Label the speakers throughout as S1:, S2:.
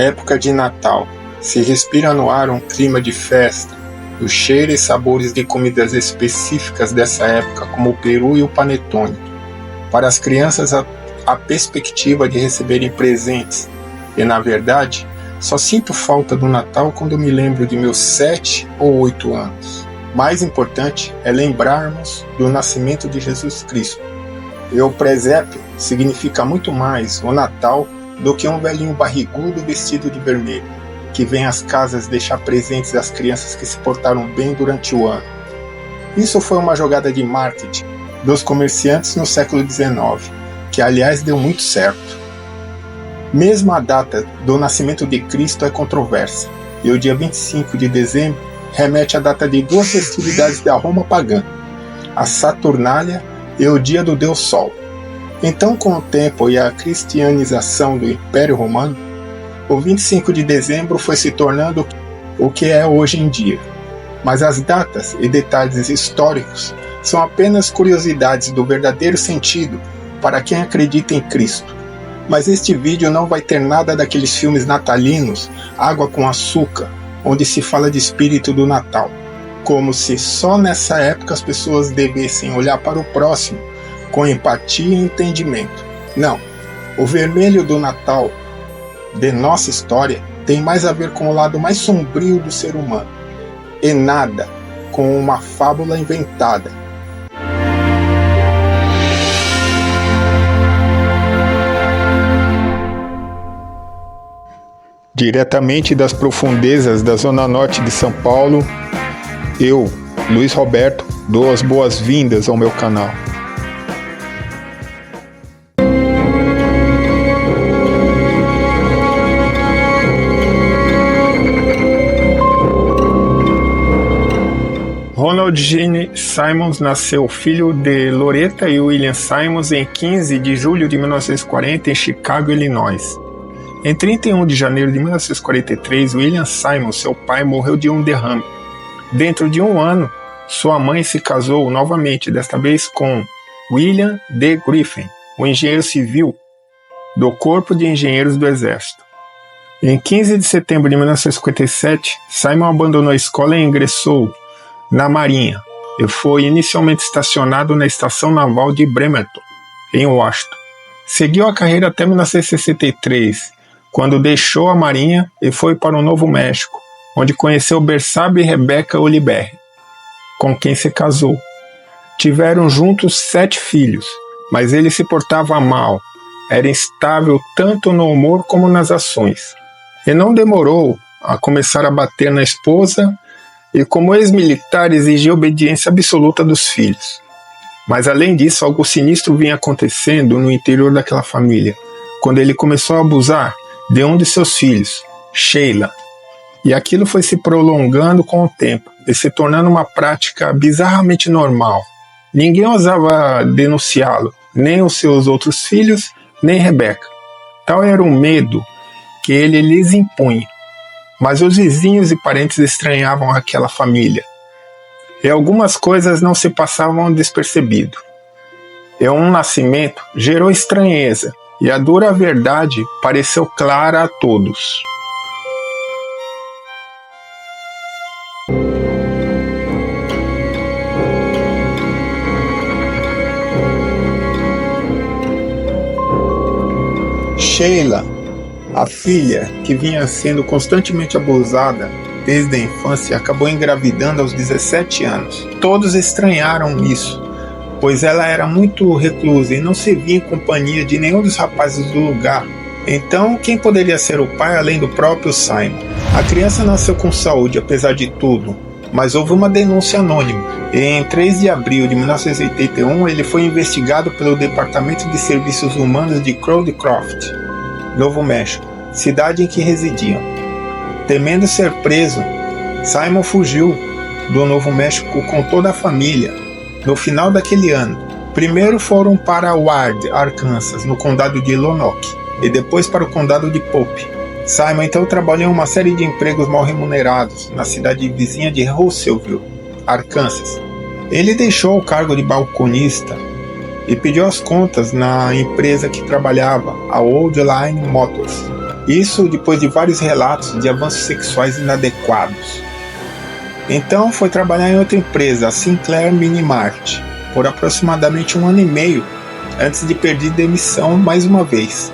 S1: época de Natal. Se respira no ar um clima de festa, os cheiros e sabores de comidas específicas dessa época, como o peru e o panetone. Para as crianças, a perspectiva de receberem presentes. E, na verdade, só sinto falta do Natal quando me lembro de meus 7 ou 8 anos. Mais importante é lembrarmos do nascimento de Jesus Cristo. E o presépio significa muito mais o Natal do que um velhinho barrigudo vestido de vermelho, que vem às casas deixar presentes às crianças que se portaram bem durante o ano. Isso foi uma jogada de marketing dos comerciantes no século XIX, que aliás deu muito certo. Mesmo a data do nascimento de Cristo é controversa, e o dia 25 de dezembro remete à data de duas festividades da Roma pagã, a Saturnália e o dia do Deus Sol. Então, com o tempo e a cristianização do Império Romano, o 25 de dezembro foi se tornando o que é hoje em dia. Mas as datas e detalhes históricos são apenas curiosidades do verdadeiro sentido para quem acredita em Cristo. Mas este vídeo não vai ter nada daqueles filmes natalinos, Água com Açúcar, onde se fala de espírito do Natal, como se só nessa época as pessoas devessem olhar para o próximo com empatia e entendimento. Não, o vermelho do Natal de nossa história tem mais a ver com o lado mais sombrio do ser humano, e nada com uma fábula inventada. Diretamente das profundezas da Zona Norte de São Paulo, eu, Luiz Roberto, dou as boas-vindas ao meu canal. Ronald Gene Simmons nasceu filho de Loretta e William Simmons em 15 de julho de 1940 em Chicago, Illinois. Em 31 de janeiro de 1943, William Simmons, seu pai, morreu de um derrame. Dentro de um ano, sua mãe se casou novamente, desta vez com William D. Griffin, um engenheiro civil do Corpo de Engenheiros do Exército. Em 15 de setembro de 1957, Simon abandonou a escola e ingressou na Marinha, e foi inicialmente estacionado na Estação Naval de Bremerton, em Washington. Seguiu a carreira até 1963, quando deixou a Marinha e foi para o Novo México, onde conheceu Bersabe e Rebecca Oliberri, com quem se casou. Tiveram juntos 7 filhos, mas ele se portava mal, era instável tanto no humor como nas ações, e não demorou a começar a bater na esposa e, como ex-militar, exigia obediência absoluta dos filhos. Mas além disso, algo sinistro vinha acontecendo no interior daquela família, quando ele começou a abusar de um de seus filhos, Sheila. E aquilo foi se prolongando com o tempo e se tornando uma prática bizarramente normal. Ninguém ousava denunciá-lo, nem os seus outros filhos, nem Rebecca. Tal era o medo que ele lhes impunha. Mas os vizinhos e parentes estranhavam aquela família, e algumas coisas não se passavam despercebido. E um nascimento gerou estranheza, e a dura verdade pareceu clara a todos. Sheila, a filha, que vinha sendo constantemente abusada desde a infância, acabou engravidando aos 17 anos. Todos estranharam isso, pois ela era muito reclusa e não se via em companhia de nenhum dos rapazes do lugar. Então, quem poderia ser o pai além do próprio Simon? A criança nasceu com saúde, apesar de tudo, mas houve uma denúncia anônima. E em 3 de abril de 1981, ele foi investigado pelo Departamento de Serviços Humanos de Crowdcroft, Novo México, cidade em que residiam. Temendo ser preso, Simon fugiu do Novo México com toda a família no final daquele ano. Primeiro foram para Ward, Arkansas, no condado de Lonoke, e depois para o condado de Pope. Simon então trabalhou em uma série de empregos mal remunerados na cidade vizinha de Russellville, Arkansas. Ele deixou o cargo de balconista e pediu as contas na empresa que trabalhava, a Old Line Motors. Isso depois de vários relatos de avanços sexuais inadequados. Então foi trabalhar em outra empresa, a Sinclair Mini-Mart, por aproximadamente 1 ano e meio, antes de pedir demissão mais uma vez,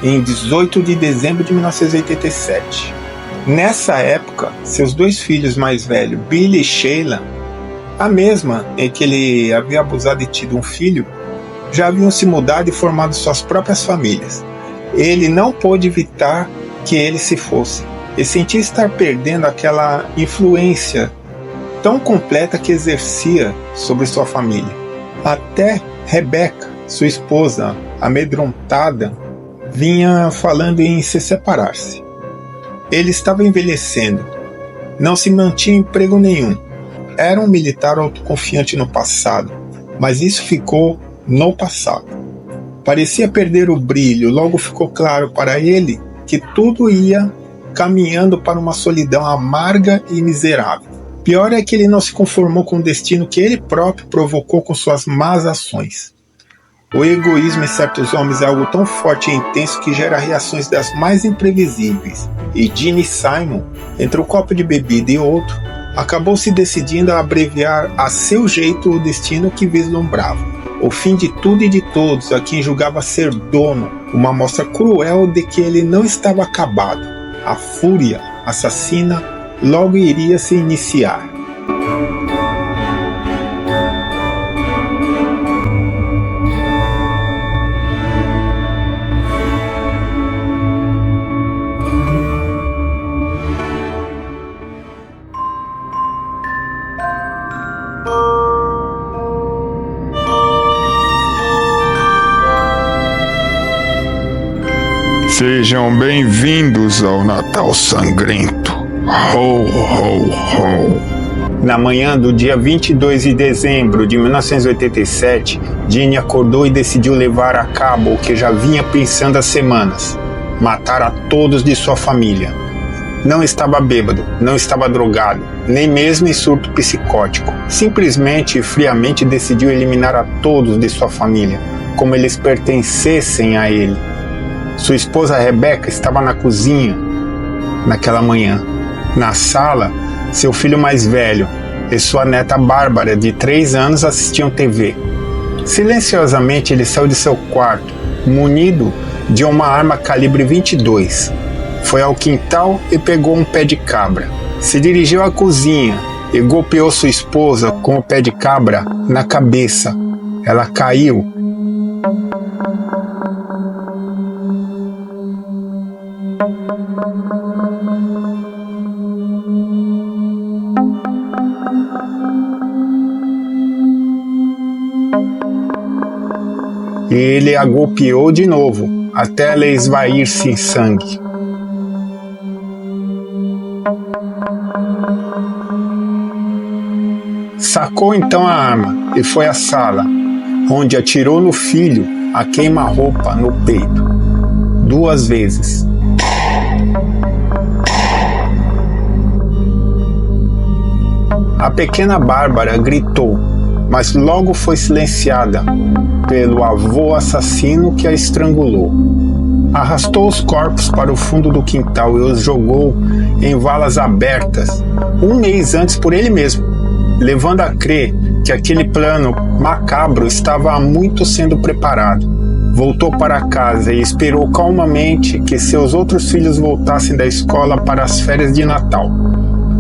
S1: em 18 de dezembro de 1987. Nessa época, seus 2 filhos mais velhos, Billy e Sheila, a mesma em que ele havia abusado e tido um filho, já haviam se mudado e formado suas próprias famílias. Ele não pôde evitar que ele se fosse, e sentia estar perdendo aquela influência tão completa que exercia sobre sua família. Até Rebecca, sua esposa, amedrontada, vinha falando em se separar-se. Ele estava envelhecendo, não se mantinha em emprego nenhum. Era um militar autoconfiante no passado, mas isso ficou no passado. Parecia perder o brilho, logo ficou claro para ele que tudo ia caminhando para uma solidão amarga e miserável. Pior é que ele não se conformou com o destino que ele próprio provocou com suas más ações. O egoísmo em certos homens é algo tão forte e intenso que gera reações das mais imprevisíveis. E Gene Simon, entre um copo de bebida e outro, acabou se decidindo a abreviar a seu jeito o destino que vislumbrava. O fim de tudo e de todos a quem julgava ser dono, uma amostra cruel de que ele não estava acabado. A fúria assassina logo iria se iniciar.
S2: Sejam bem-vindos ao Natal Sangrento. Ho, ho, ho.
S1: Na manhã do dia 22 de dezembro de 1987, Gene acordou e decidiu levar a cabo o que já vinha pensando há semanas: matar a todos de sua família. Não estava bêbado, não estava drogado, nem mesmo em surto psicótico. Simplesmente e friamente decidiu eliminar a todos de sua família, como eles pertencessem a ele. Sua esposa Rebecca estava na cozinha naquela manhã. Na sala, seu filho mais velho e sua neta Bárbara, de 3 anos, assistiam TV. Silenciosamente ele saiu de seu quarto, munido de uma arma calibre 22. Foi ao quintal e pegou um pé de cabra. Se dirigiu à cozinha e golpeou sua esposa com o pé de cabra na cabeça. Ela caiu. E ele a golpeou de novo, até ela esvair-se em sangue. Sacou então a arma e foi à sala, onde atirou no filho a queima-roupa no peito, 2 vezes. A pequena Bárbara gritou, mas logo foi silenciada pelo avô assassino que a estrangulou. Arrastou os corpos para o fundo do quintal e os jogou em valas abertas 1 mês antes por ele mesmo, levando a crer que aquele plano macabro estava há muito sendo preparado. Voltou para casa e esperou calmamente que seus outros filhos voltassem da escola para as férias de Natal.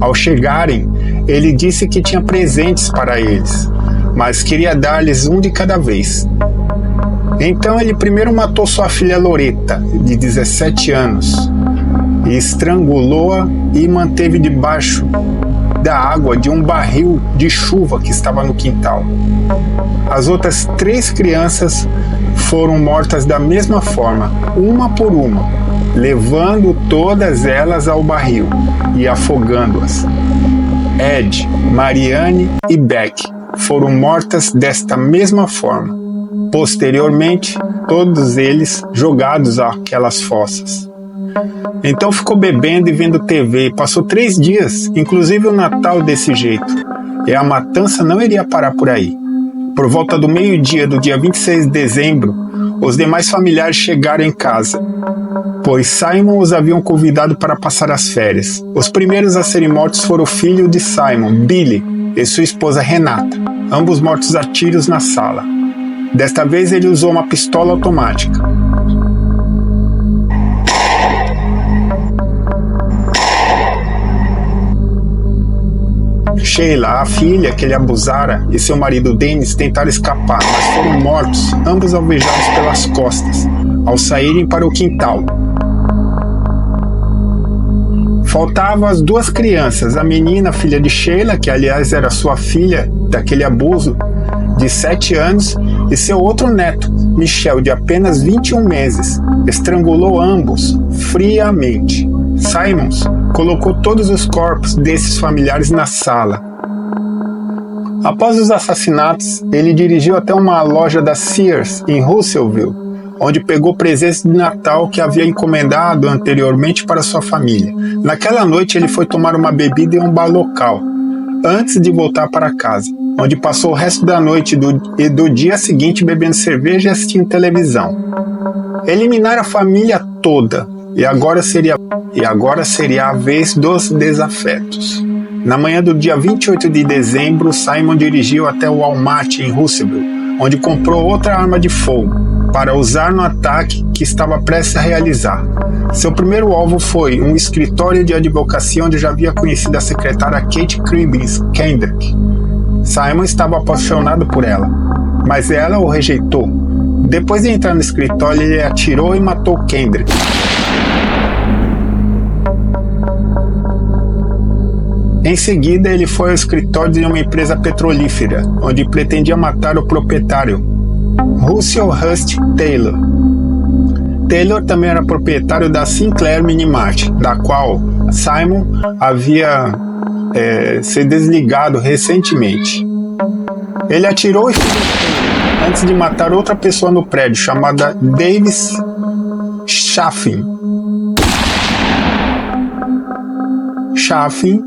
S1: Ao chegarem, ele disse que tinha presentes para eles, mas queria dar-lhes um de cada vez. Então ele primeiro matou sua filha Loretta, de 17 anos, e estrangulou-a e manteve debaixo da água de um barril de chuva que estava no quintal. As outras 3 crianças foram mortas da mesma forma, uma por uma, levando todas elas ao barril e afogando-as. Ed, Marianne e Beck foram mortas desta mesma forma. Posteriormente, todos eles jogados àquelas fossas. Então ficou bebendo e vendo TV e passou 3 dias, inclusive o Natal desse jeito. E a matança não iria parar por aí. Por volta do meio-dia do dia 26 de dezembro, os demais familiares chegaram em casa, pois Simon os haviam convidado para passar as férias. Os primeiros a serem mortos foram o filho de Simon, Billy, e sua esposa Renata, ambos mortos a tiros na sala. Desta vez ele usou uma pistola automática. Sheila, a filha que ele abusara, e seu marido Dennis tentaram escapar, mas foram mortos, ambos alvejados pelas costas, ao saírem para o quintal. Faltavam as duas crianças, a menina, filha de Sheila, que aliás era sua filha daquele abuso, de 7 anos, e seu outro neto, Michel, de apenas 21 meses. Estrangulou ambos friamente. Simons colocou todos os corpos desses familiares na sala. Após os assassinatos, ele dirigiu até uma loja da Sears, em Russellville, onde pegou presentes de Natal que havia encomendado anteriormente para sua família. Naquela noite ele foi tomar uma bebida em um bar local, antes de voltar para casa, onde passou o resto da noite e do dia seguinte bebendo cerveja e assistindo televisão. Eliminaram a família toda, e agora seria a vez dos desafetos. Na manhã do dia 28 de dezembro, Simon dirigiu até o Walmart em Russellville, onde comprou outra arma de fogo, para usar no ataque que estava prestes a realizar. Seu primeiro alvo foi um escritório de advocacia onde já havia conhecido a secretária Kate Cribbins Kendrick. Simon estava apaixonado por ela, mas ela o rejeitou. Depois de entrar no escritório, ele atirou e matou Kendrick. Em seguida, ele foi ao escritório de uma empresa petrolífera, onde pretendia matar o proprietário, Russell Hurst Taylor. Taylor também era proprietário da Sinclair Minimart, da qual Simon havia se desligado recentemente. Ele atirou e feriu Taylor antes de matar outra pessoa no prédio, chamada Davis Chaffin. Chaffin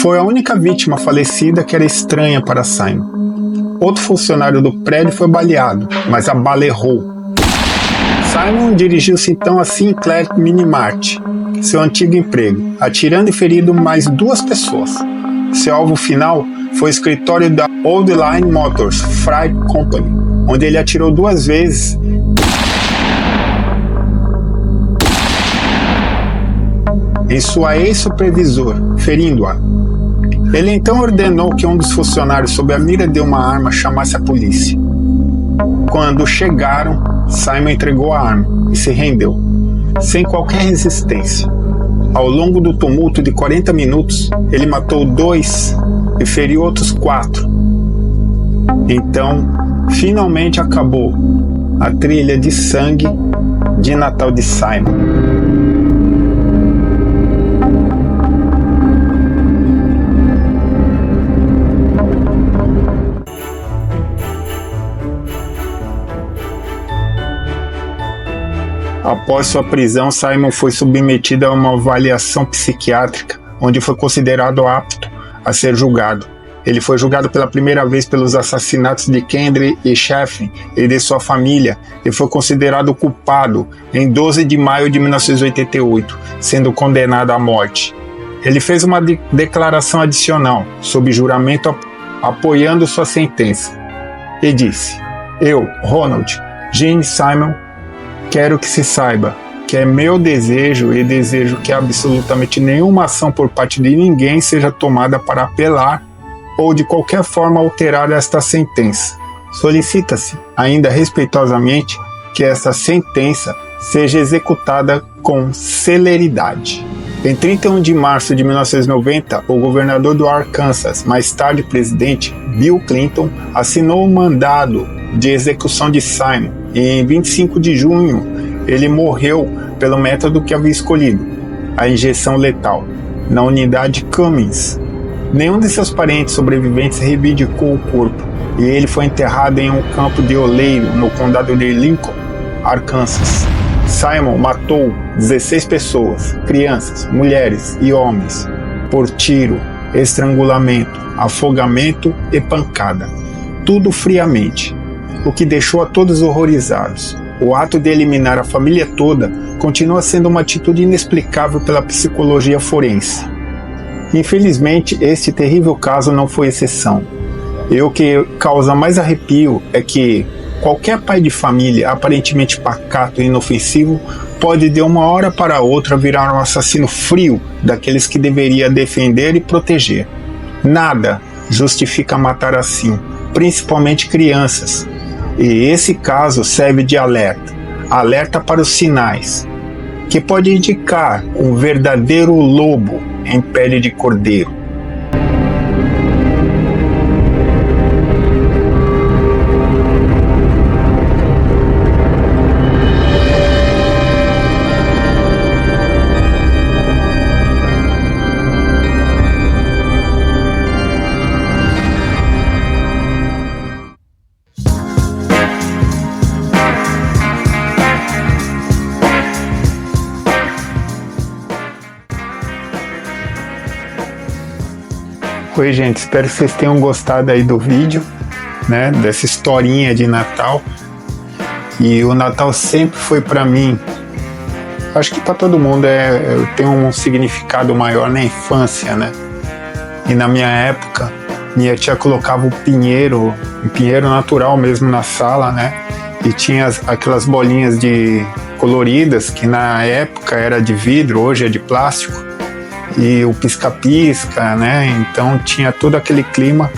S1: foi a única vítima falecida que era estranha para Simon. Outro funcionário do prédio foi baleado, mas a bala errou. Simon dirigiu-se então a Sinclair Minimart, seu antigo emprego, atirando e ferindo mais 2 pessoas. Seu alvo final foi o escritório da Old Line Motors Freight Company, onde ele atirou 2 vezes em sua ex-supervisor, ferindo-a. Ele então ordenou que um dos funcionários sob a mira de uma arma chamasse a polícia. Quando chegaram, Simon entregou a arma e se rendeu, sem qualquer resistência. Ao longo do tumulto de 40 minutos, ele matou 2 e feriu outros 4. Então, finalmente acabou a trilha de sangue de Natal de Simon. Após sua prisão, Simon foi submetido a uma avaliação psiquiátrica, onde foi considerado apto a ser julgado. Ele foi julgado pela primeira vez pelos assassinatos de Kendrick e Chaffin e de sua família e foi considerado culpado em 12 de maio de 1988, sendo condenado à morte. Ele fez uma declaração adicional, sob juramento, apoiando sua sentença, e disse: "Eu, Ronald Gene Simon, quero que se saiba que é meu desejo e desejo que absolutamente nenhuma ação por parte de ninguém seja tomada para apelar ou de qualquer forma alterar esta sentença. Solicita-se, ainda respeitosamente, que esta sentença seja executada com celeridade." Em 31 de março de 1990, o governador do Arkansas, mais tarde presidente, Bill Clinton, assinou um mandado de execução de Simon e em 25 de junho ele morreu pelo método que havia escolhido, a injeção letal, na unidade Cummings. Nenhum de seus parentes sobreviventes reivindicou o corpo e ele foi enterrado em um campo de oleiro no condado de Lincoln, Arkansas. Simon matou 16 pessoas, crianças, mulheres e homens, por tiro, estrangulamento, afogamento e pancada. Tudo friamente. o que deixou a todos horrorizados. O ato de eliminar a família toda continua sendo uma atitude inexplicável pela psicologia forense. Infelizmente, este terrível caso não foi exceção. E o que causa mais arrepio é que qualquer pai de família aparentemente pacato e inofensivo pode de uma hora para outra virar um assassino frio daqueles que deveria defender e proteger. Nada justifica matar assim, principalmente crianças. E esse caso serve de alerta para os sinais, que pode indicar um verdadeiro lobo em pele de cordeiro. Oi gente, espero que vocês tenham gostado aí do vídeo, né, dessa historinha de Natal. E o Natal sempre foi para mim, acho que para todo mundo tem um significado maior na infância, né? E na minha época, minha tia colocava um pinheiro natural mesmo na sala, né? E tinha aquelas bolinhas coloridas que na época era de vidro, hoje é de plástico. E o pisca-pisca, né? Então tinha todo aquele clima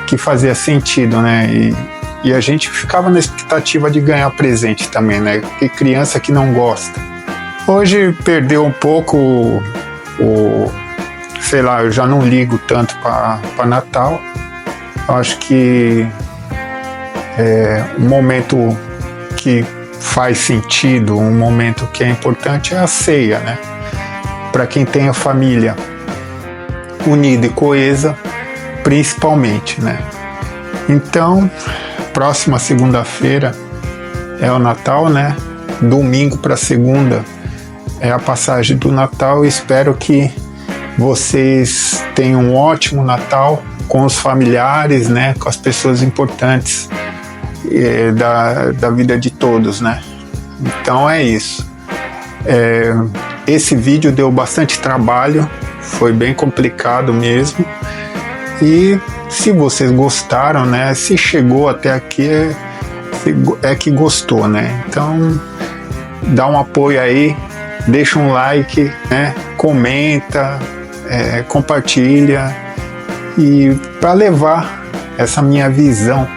S1: que fazia sentido, né? E a gente ficava na expectativa de ganhar presente também, né? Que criança que não gosta. Hoje perdeu um pouco sei lá, eu já não ligo tanto para Natal. Eu acho que um momento que faz sentido, um momento que é importante é a ceia, né? Para quem tem a família unida e coesa, principalmente, né? Então, próxima segunda-feira é o Natal, né? Domingo para segunda é a passagem do Natal. Espero que vocês tenham um ótimo Natal com os familiares, né? Com as pessoas importantes da vida de todos, né? Então é isso. Esse vídeo deu bastante trabalho, foi bem complicado mesmo. E se vocês gostaram, né? Se chegou até aqui é que gostou, né? Então dá um apoio aí, deixa um like, né? Comenta, compartilha, e para levar essa minha visão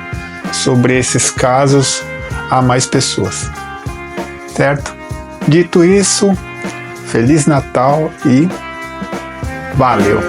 S1: sobre esses casos a mais pessoas, certo? Dito isso, Feliz Natal e valeu!